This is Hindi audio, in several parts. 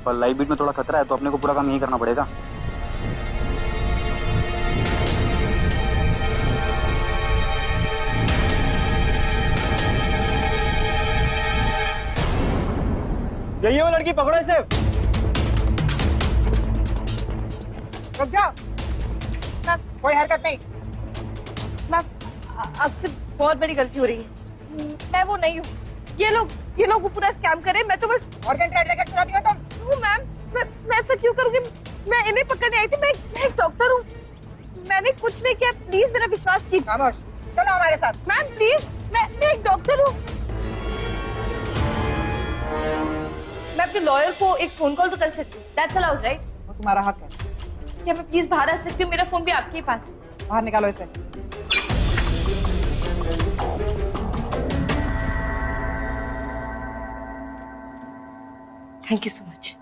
पर लाइव बीट में थोड़ा खतरा है, तो अपने को पूरा काम यही करना पड़ेगा। यही है वो लड़की, पकड़ो इसे। रुक जाओ, कोई हरकत नहीं। मैम, आपसे बहुत बड़ी गलती हो रही है। मैं वो नहीं हूँ। ये लोग वो पूरा स्कैम करे। मैं तो बस ऑर्गन ट्रेड रैकेट चलाती हो तुम। मैम, मैं ऐसा क्यों करूँगी? मैं इन्हें पकड़ने आई थी। मैं एक डॉक्टर हूँ। मैंने कुछ नहीं किया। प्लीज मेरा विश्वास कीजिए। खामोश, चलो हमारे साथ। मैम प्लीज, मैं एक डॉक्टर हूँ। मैं अपने लॉयर को एक फोन कॉल तो कर सकती हूँ। That's allowed right? वो तुम्हारा हक है। क्या मैं प्लीज बाहर आ सकती हूँ? मेरा फोन भी आपके ही पास है। बाहर निकालो इसे। Thank you so much.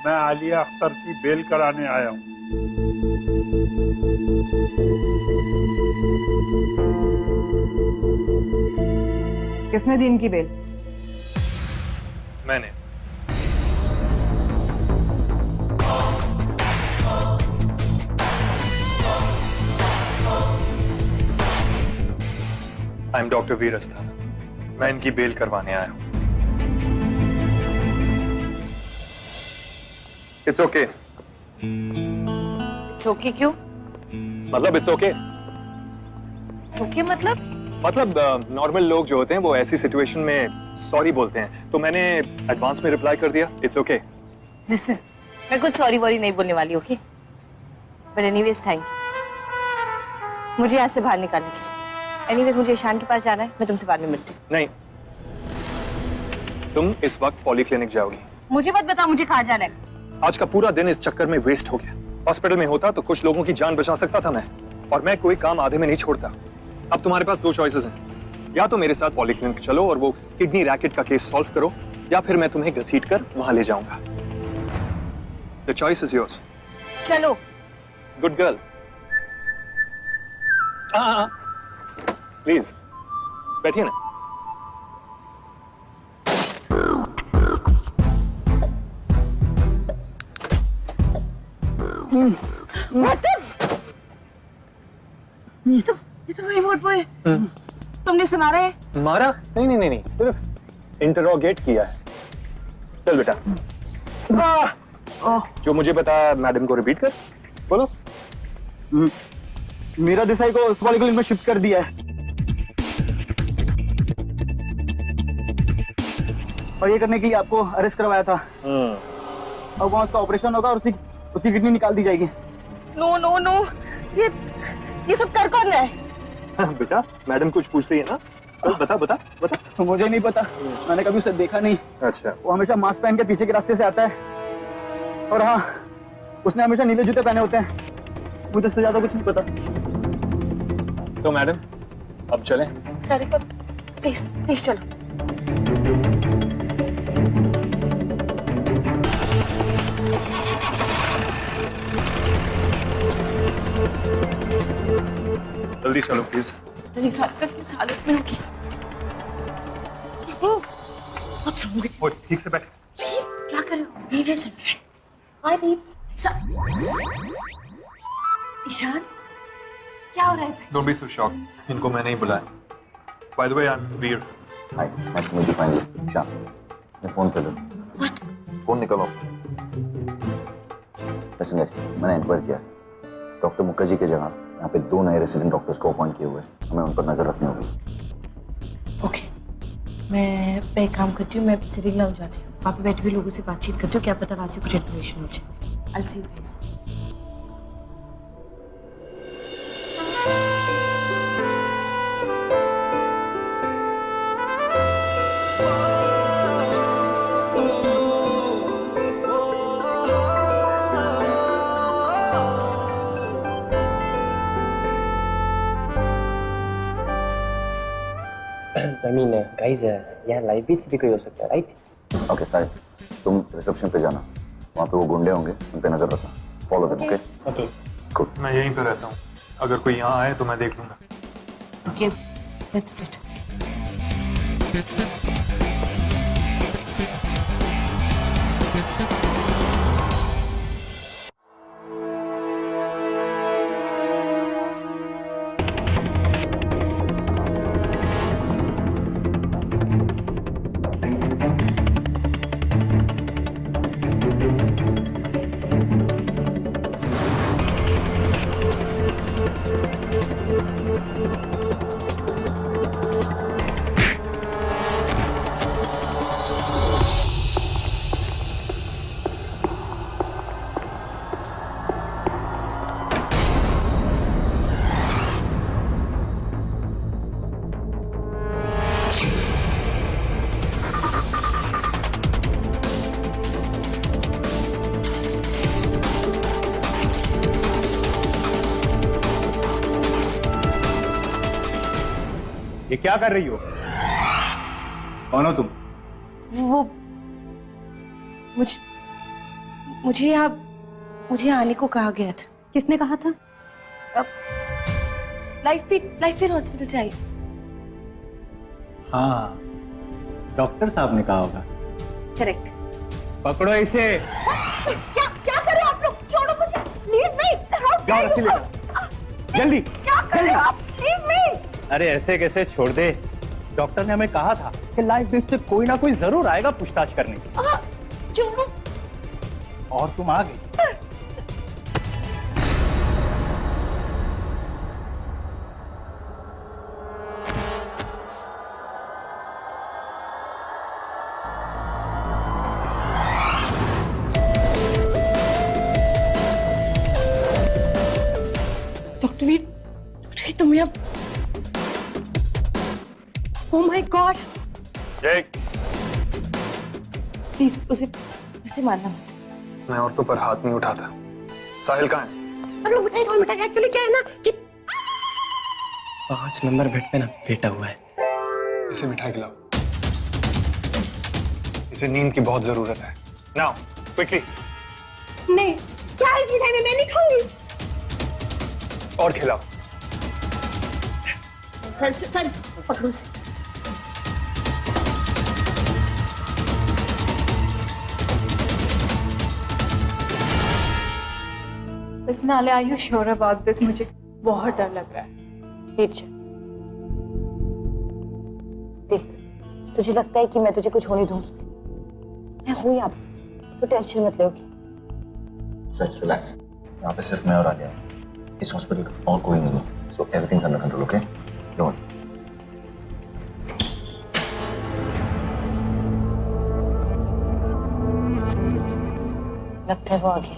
मैं आलिया अख्तर की बेल कराने आया हूँ। किसने दी इनकी बेल? मैंने। आई एम डॉक्टर वीर अस्थाना। मैं इनकी बेल करवाने आया हूं। It's okay. इट्स ओके क्यों? मतलब इट्स ओके इट्स ओके मतलब? नॉर्मल लोग जो होते हैं वो ऐसी सिचुएशन में सॉरी बोलते हैं, तो मैंने एडवांस में रिप्लाई कर दिया इट्स ओके। लिसन, मैं कुछ सॉरी वॉरी नहीं बोलने वाली, okay? But anyways thank you मुझे यहाँ से बाहर निकालने के लिए। एनीवेज मुझे ईशान के पास जाना है। मैं तुमसे बाद में मिलती हूँ। नहीं, तुम इस वक्त पॉलीक्लिनिक जाओगी। मुझे मत बताओ मुझे कहाँ जाना है। आज का पूरा दिन इस चक्कर में वेस्ट हो गया। हॉस्पिटल में होता तो कुछ लोगों की जान बचा सकता था मैं, और मैं कोई काम आधे में नहीं छोड़ता। अब तुम्हारे पास दो चॉइसेस हैं, या तो मेरे साथ पॉलीक्लिनिक चलो और वो किडनी रैकेट का केस सॉल्व करो, या फिर मैं तुम्हें घसीट कर वहां ले जाऊंगा। The choice is yours. चलो। Good girl. हाँ, प्लीज बैठिए ना। ये तो वही वोट बॉय तुमने सुना रहे हैं? मारा? नहीं, सिर्फ इंटरोगेट किया है। चल बेटा। जो मुझे बता मैडम को रिपीट कर। बोलो। मीरा देसाई को पॉलीक्लिनिक में शिफ्ट कर दिया है, और ये करने के लिए आपको अरेस्ट करवाया था। अब वहाँ उसका ऑपरेशन होगा और उसकी किडनी निकाल दी जाएगी। नो नो नो, ये सब कर कौन रहा है? बेटा मैडम कुछ पूछ रही है ना, तो बता। मुझे नहीं पता, मैंने कभी उसे देखा नहीं। अच्छा। वो हमेशा मास्क पहन के पीछे के रास्ते से आता है, और हाँ, उसने हमेशा नीले जूते पहने होते हैं। मुझे इससे ज्यादा कुछ नहीं पता। सो मैडम अब चलें? सर प्लीज चलो। जल्दी चलो प्लीज। मेरी साथ किस हालत में होगी? What's wrong with you? ठीक से बैठ। क्या कर रहे हो? Behave yourself. Hi, babes. Ishan, क्या हो रहा है? Don't be so shocked. इनको मैंने ही बुलाया। By the way, I'm Veer. Hi, nice to meet you finally. Shaan, मैं फोन पे दो। What? फोन निकालो। लisten guys, मैंने इंक्वायर किया। डॉक्टर मुखर्जी की जगह यहाँ पे 2 नए रेसिडेंट डॉक्टर्स को अपॉइंट किए हुए हैं। हमें उन पर नजर रखनी होगी। Okay. मैं एक काम करती हूँ, मैं सिटिंग लाउंज जाती हूँ। वहाँ पे बैठे हुए लोगों से बातचीत करती हूँ, क्या पता वहाँ से कुछ इन्फॉर्मेशन हो जाए। I'll see you guys. I mean, guys, यहाँ लाइव बीच भी कोई हो सकता है, राइट? ओके साहिब, तुम रिसेप्शन पे जाना, वहाँ पे वो गुंडे होंगे, उन पे नजर रखना। Follow them, okay? Okay. Good. मैं यहीं पे रहता हूँ, अगर कोई यहाँ आए तो मैं देख लूंगा। Okay, let's split. ये क्या कर रही हो? कौन हो तुम? वो मुझे यहाँ आने को कहा गया था। किसने कहा था? लाइफ फिर हॉस्पिटल से आई। हाँ, डॉक्टर साहब ने कहा होगा। करेक्ट। पकड़ो इसे। क्या कर रहे हो आप लोग? छोड़ो मुझे। Leave me. जाओ रस्सी लेकर। जल्दी। क्या कर रहे हो आप? Leave me. अरे ऐसे कैसे छोड़ दे? डॉक्टर ने हमें कहा था कि लाइफ बेस से कोई ना कोई जरूर आएगा पूछताछ करने। छोड़ो। और तुम आ गई। डॉक्टर वीर तुम यहाँ? Oh my God. जय, प्लीज उसे मारना मत। मैं औरतों पर हाथ नहीं उठाता। साहिल कहाँ है? सब लोग मिठाई खाओ। मिठाई एक्चुअली क्या है ना कि 5 नंबर बेड पे ना बेटा हुआ है। इसे मिठाई खिलाओ। इसे नींद की बहुत जरूरत है। Now quickly. नहीं, क्या है इस मिठाई में? मैं नहीं खाऊंगी। और खिलाओ। चल पकड़ो उसे। नाले are you sure about this? मुझे बहुत डर लग रहा है। देख, तुझे लगता है कि मैं तुझे कुछ होने दूंगी? मैं हूं यहाँ तो टेंशन मत ले। सच रिलैक्स। यहाँ पे सिर्फ मैं और आलिया हैं। इस हॉस्पिटल का और कोई नहीं है। So everything's under control, okay? Don't. लगता है वो आ गया।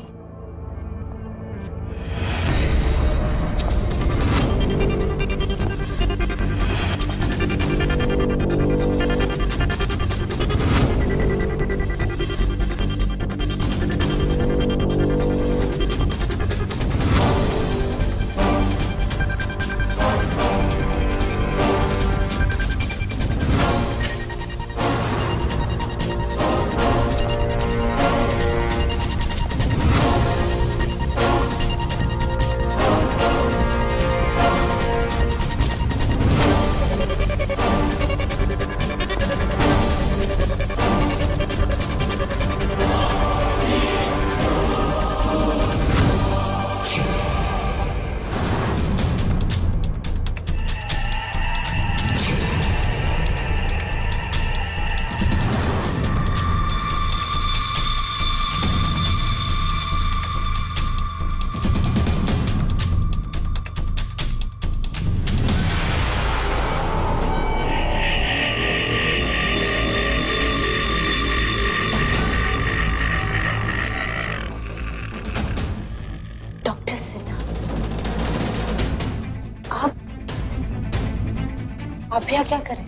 आप यहाँ क्या करें?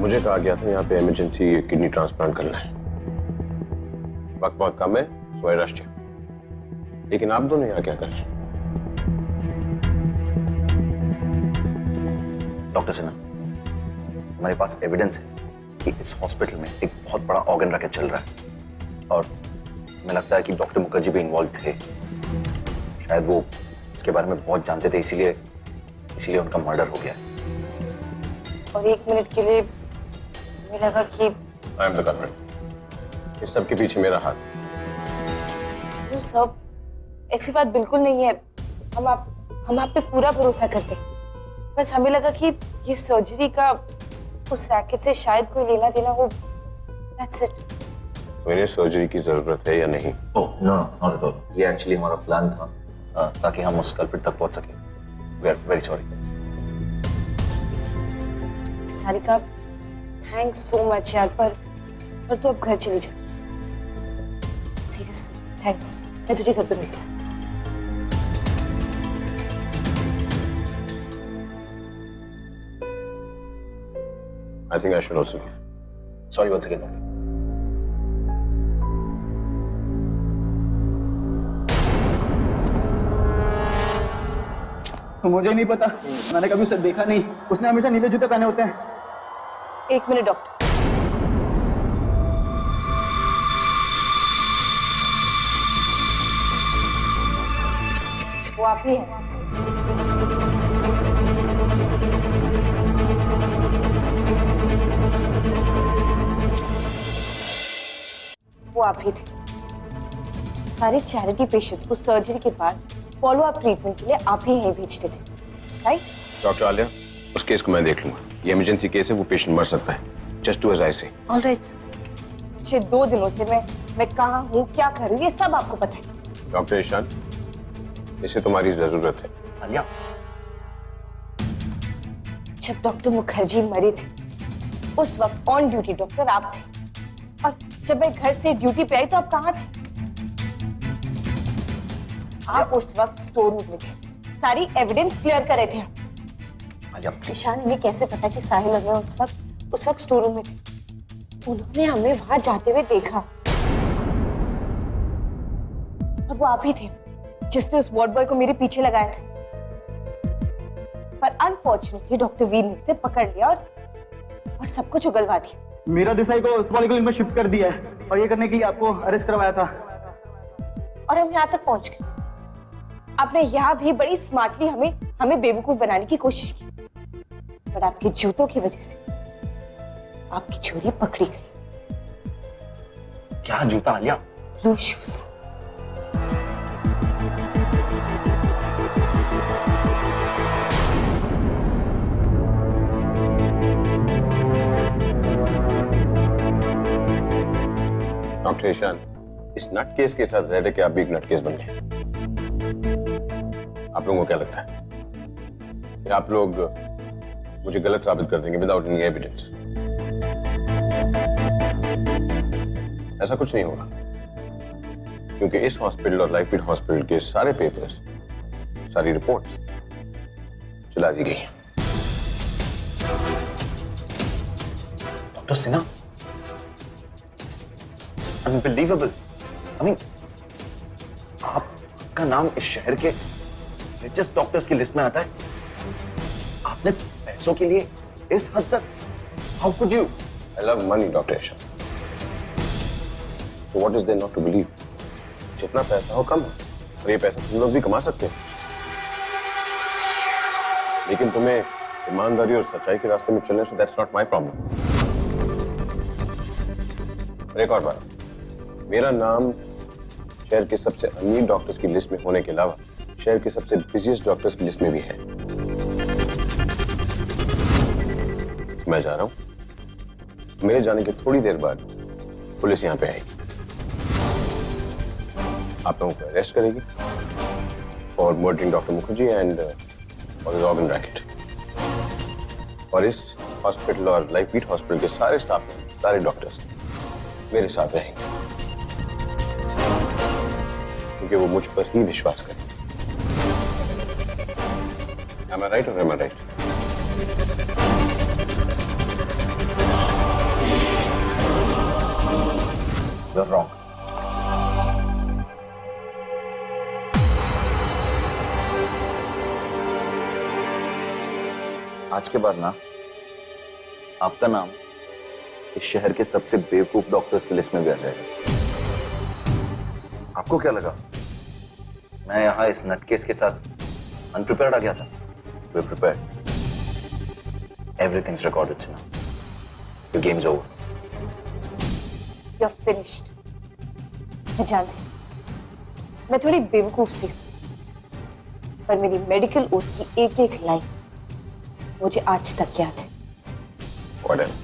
मुझे कहा गया था यहाँ पे इमरजेंसी किडनी ट्रांसप्लांट करना है। वक्त बहुत कम है, सो आई रश्ड। लेकिन आप दोनों यहाँ क्या कर रहे हैं? डॉक्टर सिन्हा, हमारे पास एविडेंस है कि इस हॉस्पिटल में एक बहुत बड़ा ऑर्गन रैकेट चल रहा है और हमें लगता है कि डॉक्टर मुखर्जी भी इन्वॉल्व थे। शायद वो इसके बारे में बहुत जानते थे, इसीलिए उनका मर्डर हो गया। और 1 मिनट के लिए मुझे लगा कि आई एम द कल्प्रिट। इस सब के पीछे मेरा हाथ। वो सब ऐसी बात बिल्कुल नहीं है। हम आप पे पूरा भरोसा करते हैं। बस हमें लगा कि ये सर्जरी का उस रैकेट से शायद कोई लेना देना हो। That's it. तो इन्हें सर्जरी की जरूरत है या नहीं? Oh no, not at all. ये एक्चुअली हमारा प्लान था ताकि हम उस कल्प्रिट तक पहुंच सके। We are very sorry. Sarika, thanks so much यार, पर तू अब घर चली जा। Seriously thanks. मैं तुझे घर पे मिलती हूँ। I think I should also leave. Sorry once again. तो मुझे नहीं पता, मैंने कभी उसे देखा नहीं। उसने हमेशा नीले जूते पहने होते हैं। एक मिनट डॉक्टर, वो आप ही है? वो आप ही थे। सारे चैरिटी पेशेंट्स को सर्जरी के बाद फॉलो अप ट्रीटमेंट के लिए आप ही यहीं भेजते थे, राइट? डॉक्टर आलिया, उस केस को मैं देख लूंगा। ये इमरजेंसी केस है, वो पेशेंट मर सकता है। जस्ट डू एज आई से। ऑलराइट। पिछले 2 दिनों से मैं कहाँ हूँ, क्या कर रही हूँ, ये सब आपको पता है। डॉक्टर ईशान, इसे तुम्हारी जरूरत है। आलिया, जब डॉक्टर मुखर्जी मरी थी उस वक्त ऑन ड्यूटी डॉक्टर आप थे, और जब मैं घर से ड्यूटी पे आई तो आप कहाँ थे? आप उस वक्त स्टोर रूम में थे, सारी एविडेंस क्लियर कर रहे थे आप। आलिया, ईशान, इन्हें कैसे पता कि साहिल और मैं उस वक्त स्टोर रूम में थे? उन्होंने हमें वहां जाते हुए देखा, और वो आप ही थे जिसने उस वार्ड बॉय को मेरे पीछे लगाया था। पर अनफॉर्चुनेटली डॉक्टर वीर ने उसे पकड़ लिया और सब कुछ उगलवा दिया। मेरा देसाई को पॉलिक्लिनिक में शिफ्ट कर दिया है, और ये करने के लिए आपको अरेस्ट करवाया था। और हम यहाँ तक पहुंच गए। आपने यहाँ भी बड़ी स्मार्टली हमें बेवकूफ बनाने की कोशिश की, पर आपके जूतों की वजह से आपकी चोरी पकड़ी गई। क्या जूता Alia? Blue shoes. Doctor Ishaan, इस नट केस के साथ रह रहे कि आप भी एक नट केस बन गए। आप लोगों को क्या लगता है कि आप लोग मुझे गलत साबित कर देंगे विदाउट एनी एविडेंस? ऐसा कुछ नहीं होगा, क्योंकि इस हॉस्पिटल और लाइफबीट हॉस्पिटल के सारे पेपर्स, सारी रिपोर्ट्स चला दी गई हैं। Doctor Sinha, unbelievable. I mean, आपका नाम इस शहर के रिचेस्ट डॉक्टर्स की लिस्ट में आता है। आपने पैसों के लिए इस हद तक, how could you? I love money doctor Ishaan. So what is there not to believe? जितना पैसा हो कम हो, और ये पैसा तुम लोग भी कमा सकते हो, लेकिन तुम्हें ईमानदारी और सच्चाई के रास्ते में चलने से that's not my problem। और एक और बात, मेरा नाम शहर के सबसे अमीर डॉक्टर्स की लिस्ट में होने के अलावा शहर के सबसे बिजिएस्ट डॉक्टर्स की लिस्ट में भी है। तो मैं जा रहा हूं। मेरे जाने के थोड़ी देर बाद पुलिस यहां पे आएगी, आप लोगों को अरेस्ट करेगी और murdering doctor Mukherjee and organ racket. और इस हॉस्पिटल और लाइफबीट हॉस्पिटल के सारे स्टाफ, सारे डॉक्टर्स मेरे साथ रहेंगे, क्योंकि वो मुझ पर ही विश्वास करें। Am I right or am I right? You're wrong. आज के बाद ना आपका नाम इस शहर के सबसे बेवकूफ डॉक्टर्स की लिस्ट में भी आ जाएगा। आपको क्या लगा मैं यहां इस नट केस के साथ अनप्रिपेयर्ड आ गया था? We're prepared. Everything's recorded, Sina. Your game's over. You're finished. मैं जानती हूँ, मैं थोड़ी बेवकूफ सी हूँ, पर मेरी मेडिकल ओथ की एक एक लाइन मुझे आज तक याद है। Whatever.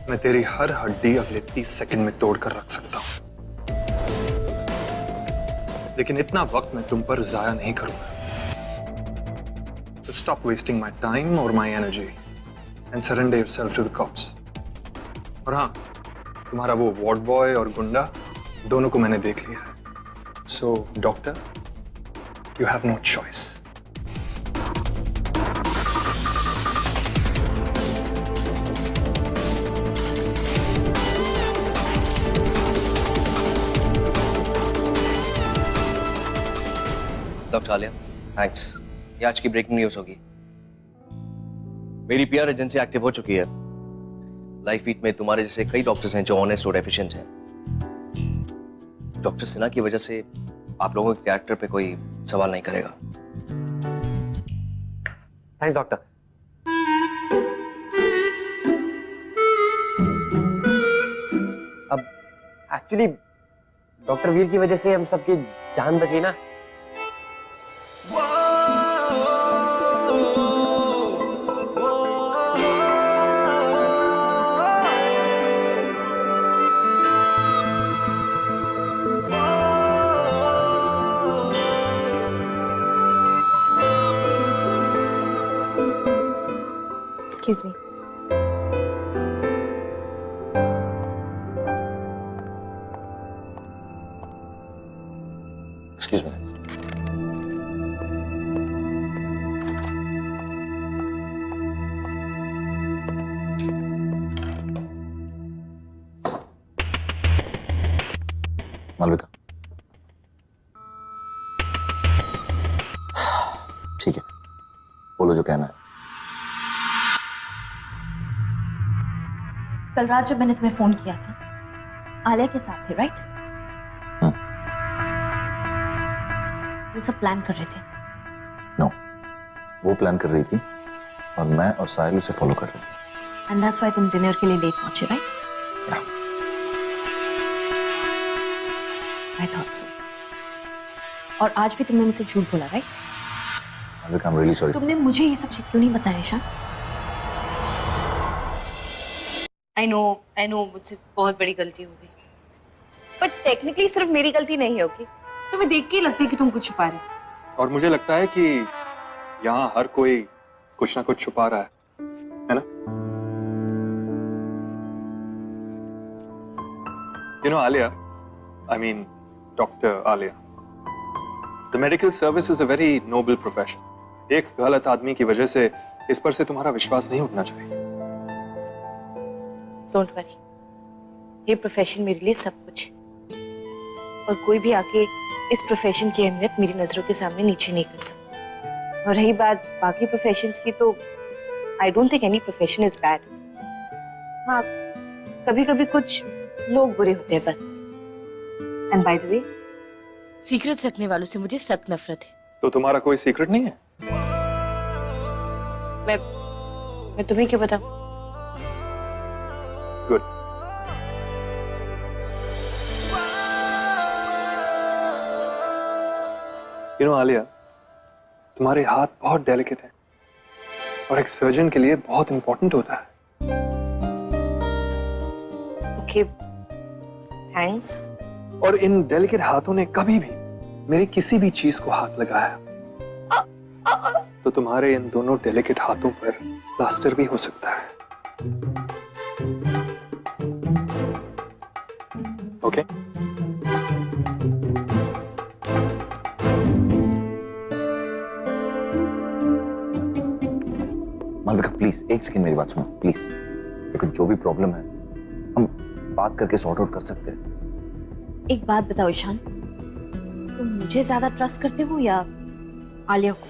मैं तेरी हर हड्डी अगले 30 सेकंड में तोड़ कर रख सकता हूं, लेकिन इतना वक्त मैं तुम पर जाया नहीं करूंगा। So stop wasting my time or my energy and surrender yourself to the cops. और हाँ, तुम्हारा वो वार्ड बॉय और गुंडा दोनों को मैंने देख लिया है। So doctor, you have no choice. Doctor Alia, thanks. ये आज की ब्रेकिंग न्यूज होगी। मेरी पीआर एजेंसी एक्टिव हो चुकी है। लाइफ वीट में तुम्हारे जैसे कई डॉक्टर्स हैं जो ऑनेस्ट और एफिशिएंट हैं। डॉक्टर सिन्हा की वजह से आप लोगों के कैरेक्टर पे कोई सवाल नहीं करेगा। Thanks doctor. अब एक्चुअली डॉक्टर वीर की वजह से हम सबकी जान बची ना। Excuse me. Excuse me. Malvika, ठीक है, बोलो जो कहना है। कल रात जब मैंने तुम्हें फोन किया था, आलिया के साथ थे, राइट? ये सब प्लान कर रहे थे। नो, वो प्लान कर रही थी और मैं और साहिल उसे फॉलो कर रहे थे। एंड दैट्स व्हाई तुम डिनर के लिए लेट पहुंचे, राइट? I thought so. और आज भी तुमने मुझसे झूठ बोला, right? Malvika, I am really sorry. तुमने मुझे ये सब क्यों नहीं बताया ईशान? आई नो मुझसे बहुत बड़ी गलती हो गई, बट टेक्निकली सिर्फ मेरी गलती नहीं होगी। तुम्हें देख के ही लगता है कि तुम कुछ छुपा रहे हो। और मुझे लगता है कि यहाँ हर कोई कुछ ना कुछ छुपा रहा है ना? You know, Alia, I mean, Dr. Alia, the medical service is a very noble profession. एक गलत आदमी की वजह से इस पर से तुम्हारा विश्वास नहीं उठना चाहिए। डोंट वरी, ये प्रोफेशन मेरे लिए सब कुछ है और कोई भी आके इस प्रोफेशन की अहमियत मेरी नजरों के सामने नीचे नहीं कर सकता। और रही बात बाकी प्रोफेशंस की, तो I don't think any profession is bad. हाँ, कभी कभी कुछ लोग बुरे होते हैं बस। And by the way, secrets रखने वालों से मुझे सख्त नफरत है। तो तुम्हारा कोई सीक्रेट नहीं है? मैं तुम्हें क्या बताऊं? गुड। यू नो आलिया, तुम्हारे हाथ बहुत डेलिकेट हैं और एक सर्जन के लिए बहुत इंपॉर्टेंट होता है। Okay, thanks. और इन डेलिकेट हाथों ने कभी भी मेरी किसी भी चीज को हाथ लगाया तो तुम्हारे इन दोनों डेलिकेट हाथों पर प्लास्टर भी हो सकता है। ओके? मालविका, प्लीज एक सेकंड मेरी बात सुनो, प्लीज। देखो, जो भी प्रॉब्लम है हम बात करके सॉर्ट आउट कर सकते हैं। एक बात बताओ ईशान, तुम मुझे ज्यादा ट्रस्ट करते हो या आलिया को?